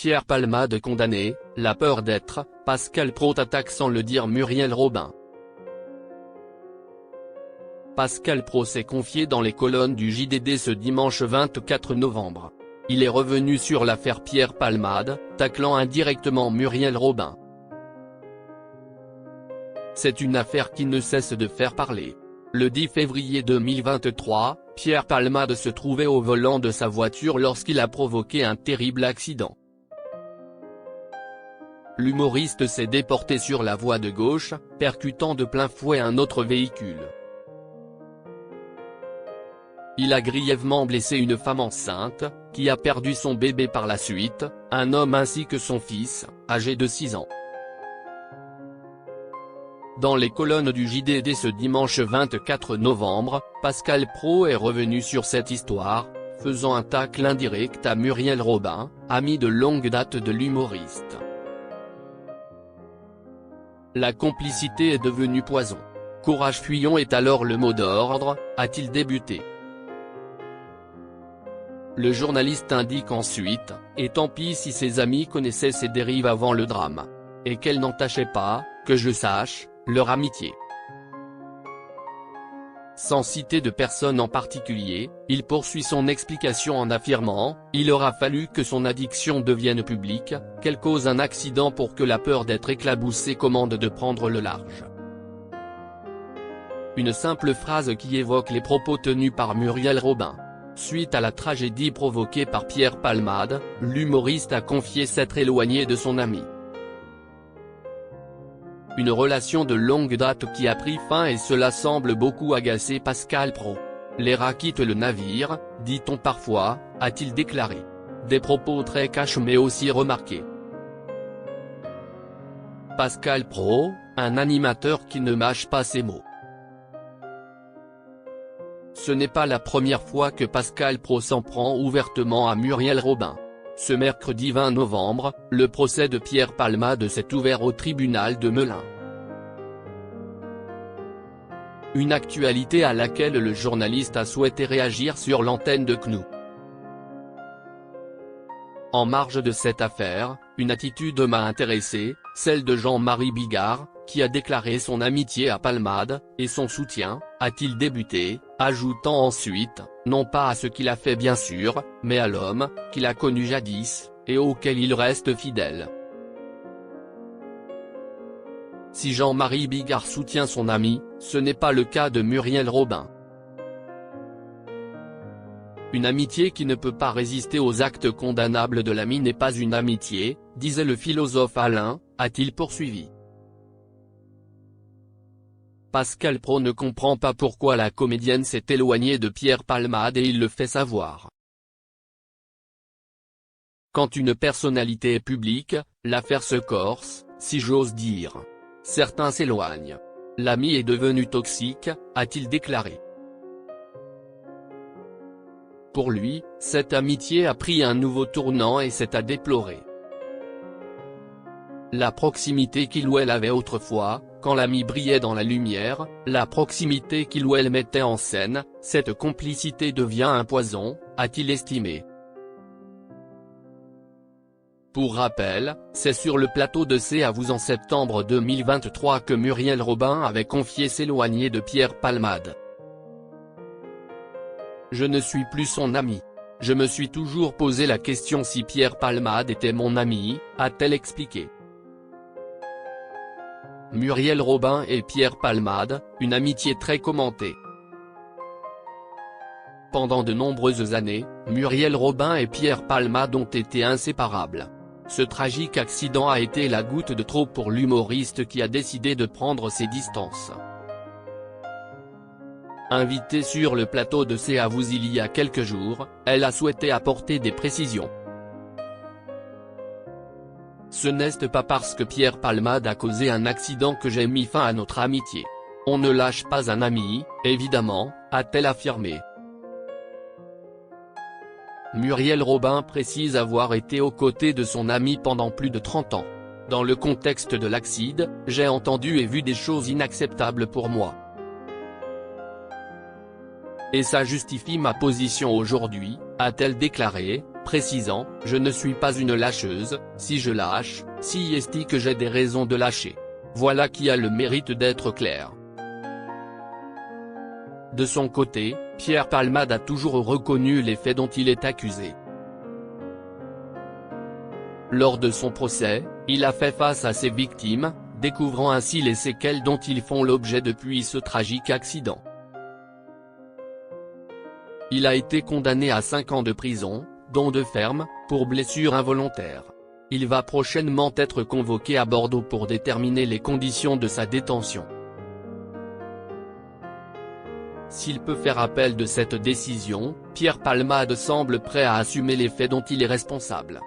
Pierre Palmade condamné, la peur d'être, Pascal Praud attaque sans le dire Muriel Robin. Pascal Praud s'est confié dans les colonnes du JDD ce dimanche 24 novembre. Il est revenu sur l'affaire Pierre Palmade, taclant indirectement Muriel Robin. C'est une affaire qui ne cesse de faire parler. Le 10 février 2023, Pierre Palmade se trouvait au volant de sa voiture lorsqu'il a provoqué un terrible accident. L'humoriste s'est déporté sur la voie de gauche, percutant de plein fouet un autre véhicule. Il a grièvement blessé une femme enceinte, qui a perdu son bébé par la suite, un homme ainsi que son fils, âgé de 6 ans. Dans les colonnes du JDD ce dimanche 24 novembre, Pascal Praud est revenu sur cette histoire, faisant un tacle indirect à Muriel Robin, amie de longue date de l'humoriste. La complicité est devenue poison. Courage fuyons est alors le mot d'ordre, a-t-il débuté. Le journaliste indique ensuite, et tant pis si ses amis connaissaient ses dérives avant le drame. Et qu'elles n'entachaient pas, que je sache, leur amitié. Sans citer de personne en particulier, il poursuit son explication en affirmant « Il aura fallu que son addiction devienne publique, qu'elle cause un accident pour que la peur d'être éclaboussée commande de prendre le large. » Une simple phrase qui évoque les propos tenus par Muriel Robin. Suite à la tragédie provoquée par Pierre Palmade, l'humoriste a confié s'être éloigné de son ami. Une relation de longue date qui a pris fin et cela semble beaucoup agacer Pascal Praud. Les rats quittent le navire, dit-on parfois, a-t-il déclaré. Des propos très cash mais aussi remarqués. Pascal Praud, un animateur qui ne mâche pas ses mots. Ce n'est pas la première fois que Pascal Praud s'en prend ouvertement à Muriel Robin. Ce mercredi 20 novembre, le procès de Pierre Palmade s'est ouvert au tribunal de Melun. Une actualité à laquelle le journaliste a souhaité réagir sur l'antenne de CNU. En marge de cette affaire, une attitude m'a intéressé, celle de Jean-Marie Bigard, qui a déclaré son amitié à Palmade, et son soutien, a-t-il débuté, ajoutant ensuite, non pas à ce qu'il a fait bien sûr, mais à l'homme, qu'il a connu jadis, et auquel il reste fidèle. Si Jean-Marie Bigard soutient son ami, ce n'est pas le cas de Muriel Robin. Une amitié qui ne peut pas résister aux actes condamnables de l'ami n'est pas une amitié, disait le philosophe Alain, a-t-il poursuivi. Pascal Praud ne comprend pas pourquoi la comédienne s'est éloignée de Pierre Palmade et il le fait savoir. Quand une personnalité est publique, l'affaire se corse, si j'ose dire. Certains s'éloignent. L'ami est devenu toxique, a-t-il déclaré. Pour lui, cette amitié a pris un nouveau tournant et c'est à déplorer. La proximité qu'il ou elle avait autrefois, quand l'ami brillait dans la lumière, la proximité qu'il ou elle mettait en scène, cette complicité devient un poison, a-t-il estimé. Pour rappel, c'est sur le plateau de C'est à vous en septembre 2023 que Muriel Robin avait confié s'éloigner de Pierre Palmade. Je ne suis plus son ami. Je me suis toujours posé la question si Pierre Palmade était mon ami, a-t-elle expliqué. Muriel Robin et Pierre Palmade, une amitié très commentée. Pendant de nombreuses années, Muriel Robin et Pierre Palmade ont été inséparables. Ce tragique accident a été la goutte de trop pour l'humoriste qui a décidé de prendre ses distances. Invitée sur le plateau de C'est à vous il y a quelques jours, elle a souhaité apporter des précisions. Ce n'est pas parce que Pierre Palmade a causé un accident que j'ai mis fin à notre amitié. On ne lâche pas un ami, évidemment, a-t-elle affirmé. Muriel Robin précise avoir été aux côtés de son ami pendant plus de 30 ans. Dans le contexte de l'accident, j'ai entendu et vu des choses inacceptables pour moi. Et ça justifie ma position aujourd'hui, a-t-elle déclaré, précisant « Je ne suis pas une lâcheuse, si je lâche, si est que j'ai des raisons de lâcher. Voilà qui a le mérite d'être clair ». De son côté, Pierre Palmade a toujours reconnu les faits dont il est accusé. Lors de son procès, il a fait face à ses victimes, découvrant ainsi les séquelles dont ils font l'objet depuis ce tragique accident. Il a été condamné à 5 ans de prison, dont 2 fermes, pour blessure involontaire. Il va prochainement être convoqué à Bordeaux pour déterminer les conditions de sa détention. S'il peut faire appel de cette décision, Pierre Palmade semble prêt à assumer les faits dont il est responsable.